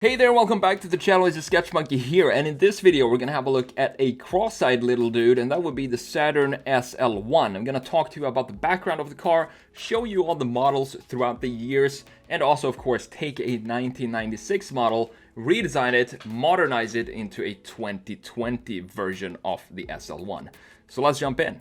Hey there, welcome back to the channel. It's TheSketchMonkey here, and in this video we're gonna have a look at a cross-eyed little dude, and that would be the Saturn SL1. I'm gonna talk to you about the background of the car, show you all the models throughout the years, and also of course take a 1996 model, redesign it, modernize it into a 2020 version of the SL1. So let's jump in.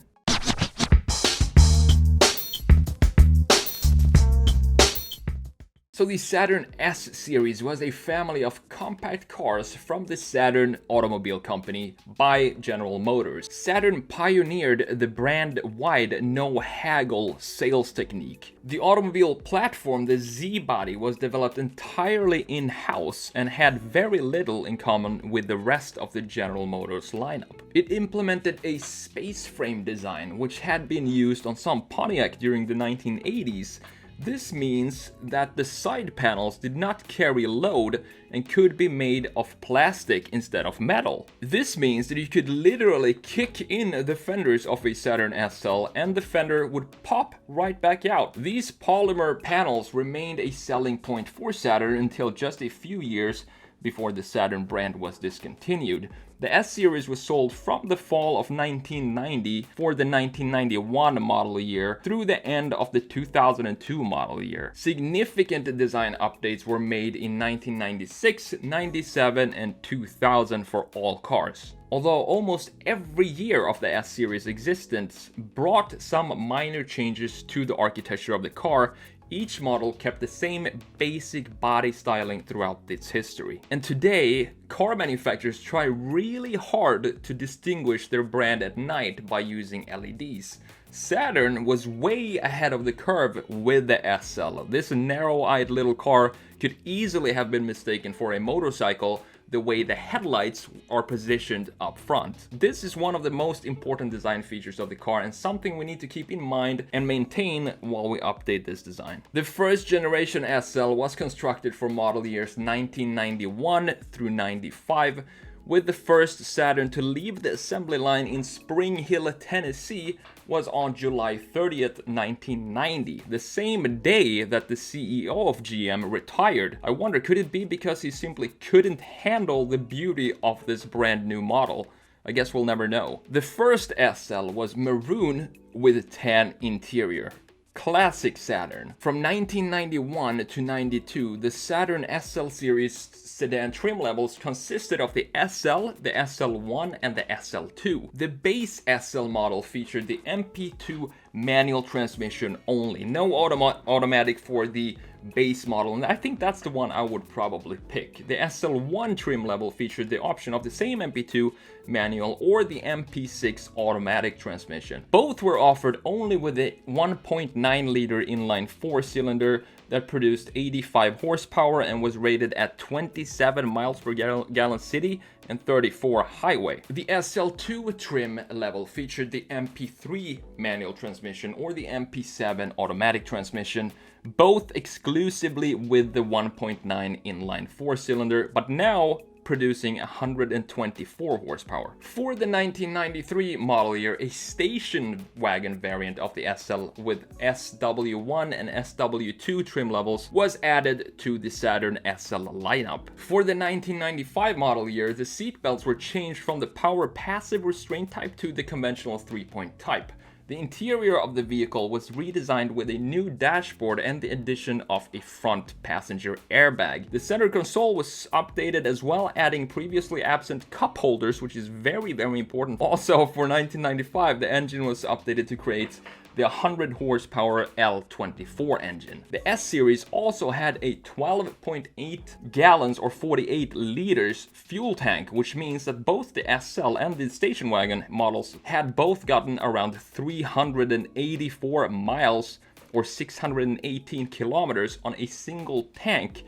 So the Saturn S series was a family of compact cars from the Saturn automobile company by General Motors. Saturn pioneered the brand-wide no-haggle sales technique. The automobile platform, the Z-body, was developed entirely in-house and had very little in common with the rest of the General Motors lineup. It implemented a space frame design, which had been used on some Pontiac during the 1980s. This means that the side panels did not carry load and could be made of plastic instead of metal. This means that you could literally kick in the fenders of a Saturn SL and the fender would pop right back out. These polymer panels remained a selling point for Saturn until just a few years before the Saturn brand was discontinued. The S-Series was sold from the fall of 1990 for the 1991 model year through the end of the 2002 model year. Significant design updates were made in 1996, 97, and 2000 for all cars. Although almost every year of the S-Series existence brought some minor changes to the architecture of the car, each model kept the same basic body styling throughout its history. And today, car manufacturers try really hard to distinguish their brand at night by using LEDs. Saturn was way ahead of the curve with the SL. This narrow-eyed little car could easily have been mistaken for a motorcycle, the way the headlights are positioned up front. This is one of the most important design features of the car and something we need to keep in mind and maintain while we update this design. The first generation SL was constructed for model years 1991 through 95, with the first Saturn to leave the assembly line in Spring Hill, Tennessee was on July 30th, 1990, the same day that the CEO of GM retired. I wonder, could it be because he simply couldn't handle the beauty of this brand new model? I guess we'll never know. The first SL was maroon with a tan interior. Classic Saturn. From 1991 to 92, the Saturn SL series sedan trim levels consisted of the SL, the SL1, and the SL2. The base SL model featured the MP2 manual transmission only. No automatic for the base model, and I think that's the one I would probably pick. The SL1 trim level featured the option of the same MP2 manual or the MP6 automatic transmission. Both were offered only with a 1.9 liter inline 4-cylinder that produced 85 horsepower and was rated at 27 miles per gallon city and 34 highway. The SL2 trim level featured the MP3 manual transmission or the MP7 automatic transmission, both exclusively with the 1.9 inline 4-cylinder, but now producing 124 horsepower. For the 1993 model year, a station wagon variant of the SL with SW1 and SW2 trim levels was added to the Saturn SL lineup. For the 1995 model year, the seatbelts were changed from the power passive restraint type to the conventional 3-point type. The interior of the vehicle was redesigned with a new dashboard and the addition of a front passenger airbag. The center console was updated as well, adding previously absent cup holders, which is very, very important. Also, for 1995, the engine was updated to create the 100 horsepower L24 engine. The S-Series also had a 12.8 gallons or 48 liters fuel tank, which means that both the SL and the station wagon models had both gotten around 384 miles or 618 kilometers on a single tank,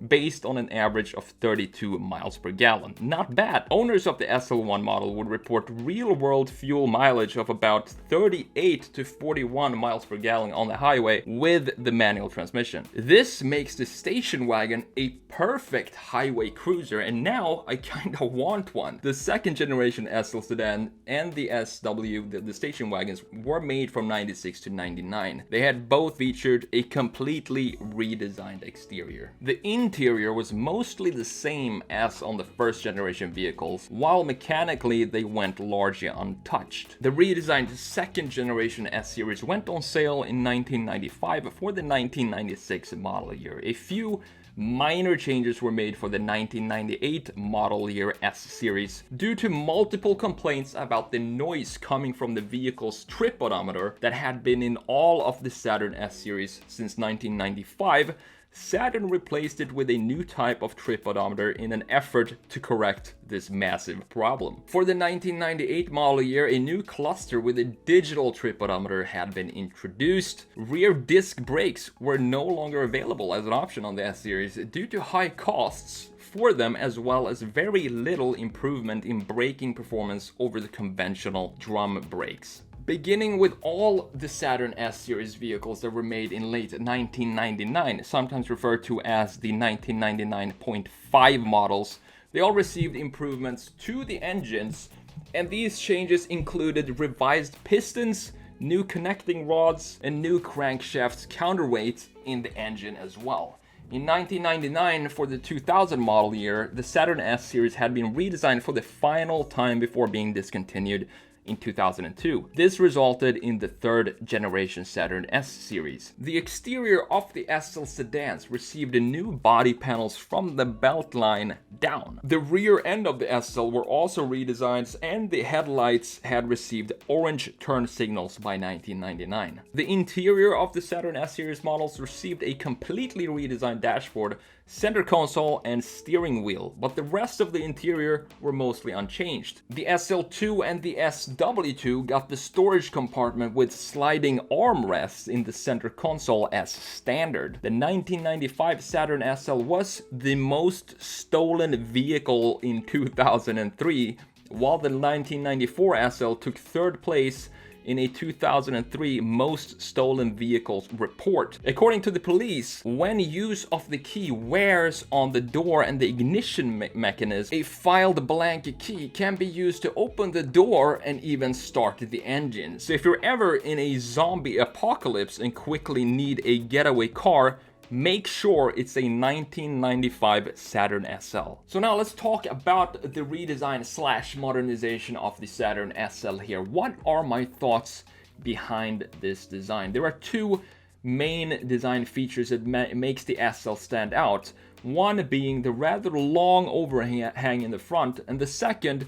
based on an average of 32 miles per gallon. Not bad. Owners of the SL1 model would report real-world fuel mileage of about 38 to 41 miles per gallon on the highway with the manual transmission. This makes the station wagon a perfect highway cruiser, and now I kinda want one. The second generation SL sedan and the SW, the station wagons, were made from 96 to 99. They had both featured a completely redesigned exterior. The interior was mostly the same as on the first generation vehicles, while mechanically they went largely untouched. The redesigned second generation S-Series went on sale in 1995 for the 1996 model year. A few minor changes were made for the 1998 model year S-Series due to multiple complaints about the noise coming from the vehicle's trip odometer that had been in all of the Saturn S-Series since 1995. Saturn replaced it with a new type of trip odometer in an effort to correct this massive problem. For the 1998 model year, a new cluster with a digital trip odometer had been introduced. Rear disc brakes were no longer available as an option on the S-Series due to high costs for them, as well as very little improvement in braking performance over the conventional drum brakes. Beginning with all the Saturn S-Series vehicles that were made in late 1999, sometimes referred to as the 1999.5 models, they all received improvements to the engines, and these changes included revised pistons, new connecting rods, and new crankshaft counterweight in the engine as well. In 1999, for the 2000 model year, the Saturn S-Series had been redesigned for the final time before being discontinued in 2002. This resulted in the third generation Saturn S-Series. The exterior of the SL sedans received new body panels from the belt line down. The rear end of the SL were also redesigned, and the headlights had received orange turn signals by 1999. The interior of the Saturn S-Series models received a completely redesigned dashboard, center console, and steering wheel, but the rest of the interior were mostly unchanged. The SL2 and the SW2 got the storage compartment with sliding armrests in the center console as standard. The 1995 Saturn SL was the most stolen vehicle in 2003, while the 1994 SL took third place in a 2003 most stolen vehicles report. According to the police, when use of the key wears on the door and the ignition mechanism, a filed blank key can be used to open the door and even start the engine. So if you're ever in a zombie apocalypse and quickly need a getaway car, make sure it's a 1995 Saturn SL. So now let's talk about the redesign slash modernization of the Saturn SL here. What are my thoughts behind this design? There are two main design features that makes the SL stand out. One being the rather long overhang in the front, and the second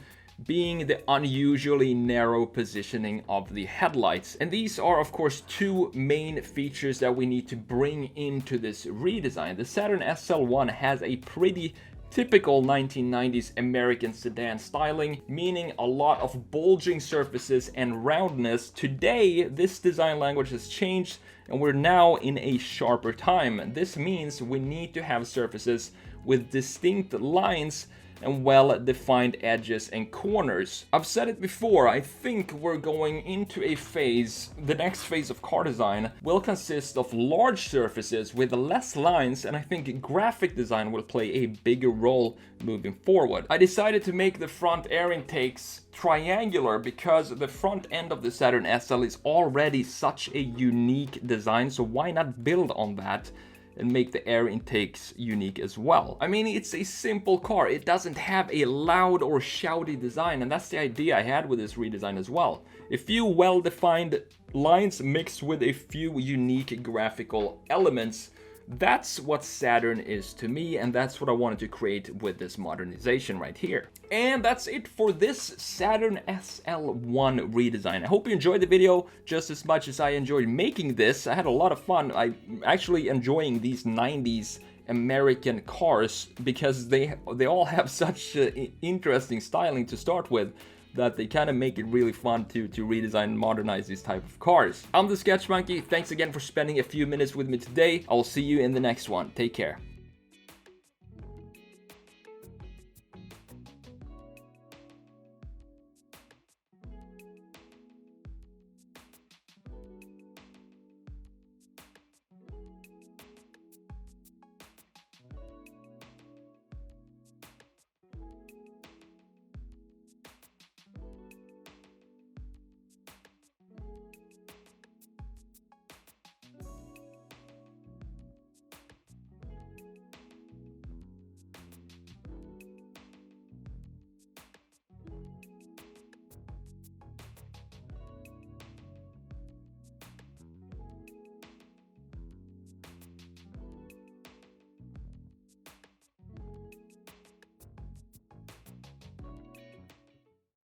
being the unusually narrow positioning of the headlights. And these are of course two main features that we need to bring into this redesign. The Saturn SL1 has a pretty typical 1990s American sedan styling, meaning a lot of bulging surfaces and roundness. Today, this design language has changed and we're now in a sharper time. This means we need to have surfaces with distinct lines and well-defined edges and corners. I've said it before, I think we're going into a phase, the next phase of car design will consist of large surfaces with less lines, and I think graphic design will play a bigger role moving forward. I decided to make the front air intakes triangular because the front end of the Saturn SL is already such a unique design, so why not build on that and make the air intakes unique as well. I mean, it's a simple car. It doesn't have a loud or shouty design, and that's the idea I had with this redesign as well. A few well-defined lines mixed with a few unique graphical elements. That's what Saturn is to me, and that's what I wanted to create with this modernization right here. And that's it for this Saturn SL1 redesign. I hope you enjoyed the video just as much as I enjoyed making this. I had a lot of fun. I'm actually enjoying these 90s American cars because they all have such interesting styling to start with, that they kind of make it really fun to redesign and modernize these type of cars. I'm TheSketchMonkey. Thanks again for spending a few minutes with me today. I'll see you in the next one. Take care.